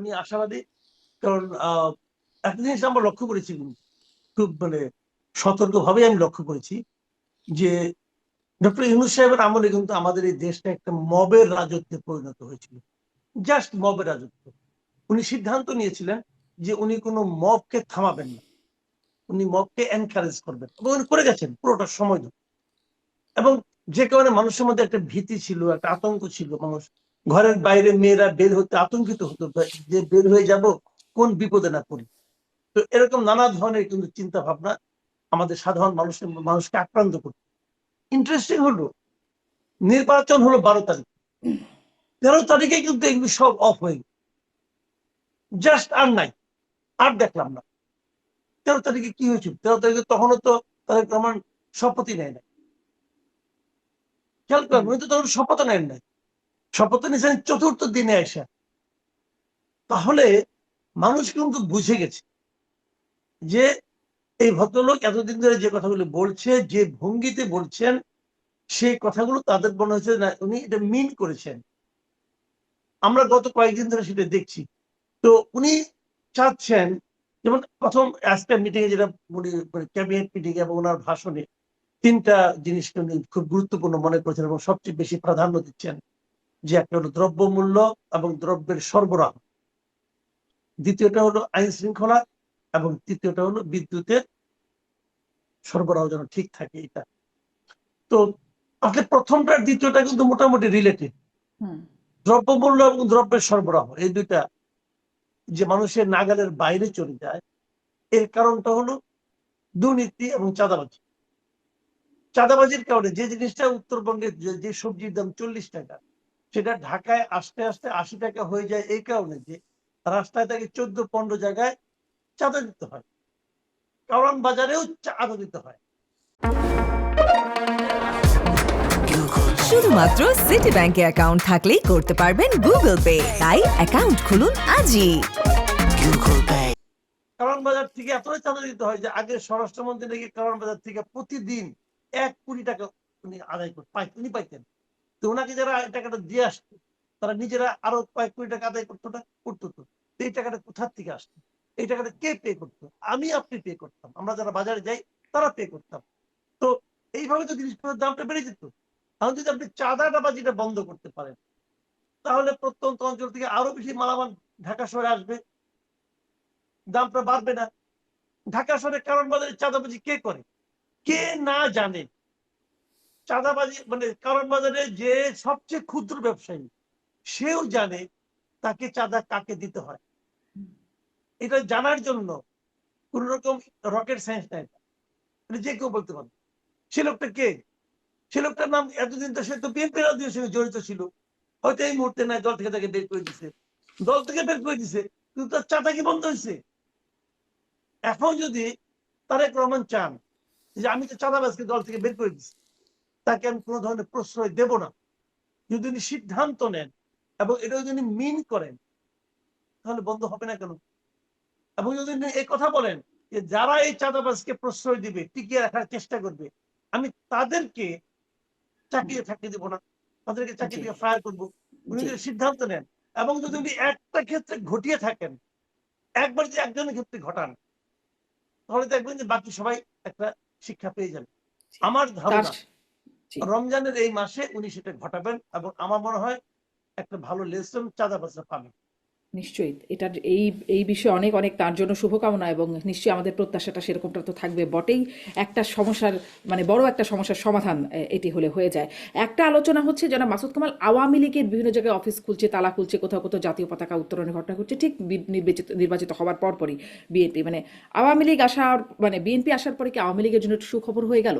আমি আশাবাদী। কারণ একটা জিনিস আমরা লক্ষ্য করেছি, খুব সতর্কভাবে আমি লক্ষ্য করেছি যে ডক্টর ইউনূস সাহেবের আমলে কিন্তু আমাদের এই দেশটা একটা মবের রাজত্বে পরিণত হয়েছিল। জাস্ট মবের রাজত্ব। উনি সিদ্ধান্ত নিয়েছিলেন যে উনি কোনো মবকে থামাবেন না, উনি মবকে এনকারেজ করবেন এবং উনি করে গেছেন পুরোটা সময় ধরে। এবং যে কারণে মানুষের মধ্যে একটা ভীতি ছিল, একটা আতঙ্ক ছিল। মানুষ ঘরের বাইরে মেয়েরা বের হতে আতঙ্কিত হতো যে বের হয়ে যাব কোন বিপদে না পড়ি। তো এরকম নানা ধরনের কিন্তু চিন্তা ভাবনা আমাদের সাধারণ মানুষকে আক্রান্ত করত। ইন্টারেস্টিং হলো, নির্বাচন হলো 12 তারিখ, 13 তারিখে কিন্তু এগুলো সব অফ হয়ে গেল। জাস্ট আর নাই, আর দেখলাম না। 13 তারিখে কি হয়েছিল? 13 তারিখে তখনও তো তারেক রহমান শপথই নেয় নাই। খেয়াল করেন, উনি তো তখন শপথ নেন নাই, শপথ নিয়েছেন চতুর্থ দিনে এসে। তাহলে মানুষ কিন্তু বুঝে গেছে যে এই ভদ্রলোক এতদিন ধরে যে কথাগুলো বলছে, যে ভঙ্গিতে বলছেন, সেই কথাগুলো তাদের মনে হচ্ছে না উনি এটা মিন করেছেন। আমরা গত কয়েকদিন ধরে সেটা দেখছি। তো উনি চাচ্ছেন, যেমন প্রথম আজকের মিটিং এ যেটা ক্যাবিনেট মিটিং এবং ওনার ভাষণে 3টা জিনিসকে উনি খুব গুরুত্বপূর্ণ মনে করেছেন এবং সবচেয়ে বেশি প্রাধান্য দিচ্ছেন। যে একটা হলো দ্রব্যমূল্য এবং দ্রব্যের সরবরাহ, দ্বিতীয়টা হলো আইন শৃঙ্খলা এবং তৃতীয়টা হলো বিদ্যুতের সরবরাহ যেন ঠিক থাকে। এটা তো আসলে প্রথমটা আর দ্বিতীয়টা কিন্তু মোটামুটি রিলেটেড। দ্রব্যমূল্য এবং দ্রব্যের সরবরাহ এই দুইটা যে মানুষের নাগালের বাইরে চলে যায়, এর কারণটা হলো দুর্নীতি এবং চাঁদাবাজি। চাঁদাবাজির কারণে যে জিনিসটা উত্তরবঙ্গে যে সবজির দাম 40 টাকা, সেটা ঢাকায় আসতে আসতে 80 টাকা হয়ে যায় এই কারণে যে রাস্তায় তাকে 14-15 জায়গায় চাঁদা দিতে হয়, কারণ বাজারেও চাঁদা দিতে হয়। শুধুমাত্র সিটি ব্যাংকে অ্যাকাউন্ট থাকলেই করতে পারবেন গুগল পে। তাই অ্যাকাউন্ট খুলুন আজই। কারণ বাজার থেকে এতটাই চাঁদা দিতে হয় যে আগে স্বরাষ্ট্রমন্ত্রী নাকি কারণ বাজার থেকে প্রতিদিন 1 কোটি টাকা উনি আদায় উনি পাইতেন। তো ওনাকে যারা এই টাকাটা দিয়ে আসতো, তারা নিজেরা আরো কয়েক কোটি টাকা আদায় করতো না, করতো তো। এই টাকাটা কোথার থেকে আসতো? এই টাকাটা কে পে করতো? আমি আপনি পে করতাম, আমরা যারা বাজারে যাই তারা পে করতাম। তো এইভাবে তো জিনিসপত্রের দামটা বেড়ে যেত। এখন যদি আপনি চাঁদাবাজিটা বন্ধ করতে পারেন, তাহলে প্রত্যন্ত অঞ্চল থেকে আরো বেশি মালামাল ঢাকা শহরে আসবে, দামটা বাড়বে না। ঢাকা শহরে কারণ বাজারে চাঁদাবাজি কে করে? কে না জানে? চাঁদাবাজি কারণ বাজারে যে সবচেয়ে ক্ষুদ্র ব্যবসায়ী, সেও জানে তাকে চাঁদা কাকে দিতে হয়। এটা জানার জন্য কোন রকম রকেট সায়েন্স নাই, যে কেউ বলতে পারে। সে লোকটা কে? সে লোকটার নাম, এতদিন তো সে তো বিএনপি রাজনীতির সঙ্গে জড়িত ছিল, হয়তো এই মুহূর্তে নাই, দল থেকে তাকে বের করে দিছে, দল থেকে বের করে দিছে, কিন্তু তার চাঁদা কি বন্ধ হয়েছে? এখন যদি তারেক রহমান চান যে আমি তো চাঁদাবাজকে দল থেকে বের করে দিচ্ছি, তাকে আমি কোনো ধরনের প্রশ্রয় দেব না, যদি উনি সিদ্ধান্ত নেন এবং এটা যদি মিন করেন, তাহলে বন্ধ হবে না কেন? এবং যদি এই কথা বলেন যে যারা এই চাঁদাবাজকে প্রশ্রয় দিবে, টিকিয়ে রাখার চেষ্টা করবে, আমি তাদেরকে চাকরি থাকতে দিব না, তাদেরকে চাকরি থেকে ফায়ার করবো, উনি যদি সিদ্ধান্ত নেন এবং যদি উনি একটা ক্ষেত্রে ঘটিয়ে থাকেন, একবার যদি একজনের ক্ষেত্রে ঘটান, তাহলে দেখবেন যে বাকি সবাই একটা শিক্ষা পেয়ে যাবে। আমার ধারণা রমজানের এই মাসে উনি সেটা ঘটাবেন এবং আমার মনে হয় একটা ভালো লেসন চাঁদাবাজরা পাবে। নিশ্চয়ই এটার এই বিষয়ে অনেক অনেক তার জন্য শুভকামনা, এবং নিশ্চয়ই আমাদের প্রত্যাশাটা সেরকমটা তো থাকবে বটেই। একটা সমস্যার বড় একটা সমস্যার সমাধান এটি হলে হয়ে যায়। একটা আলোচনা হচ্ছে যারা মাসুদ কামাল আওয়ামী লীগের বিভিন্ন জায়গায় অফিস খুলছে, তালা খুলছে, কোথাও কোথাও জাতীয় পতাকা উত্তোলনের ঘটনা ঘটছে ঠিক নির্বাচিত হওয়ার পরপরই বিএনপি আওয়ামী লীগ আসার বিএনপি আসার পরে কি আওয়ামী লীগের জন্য সুখবর হয়ে গেল?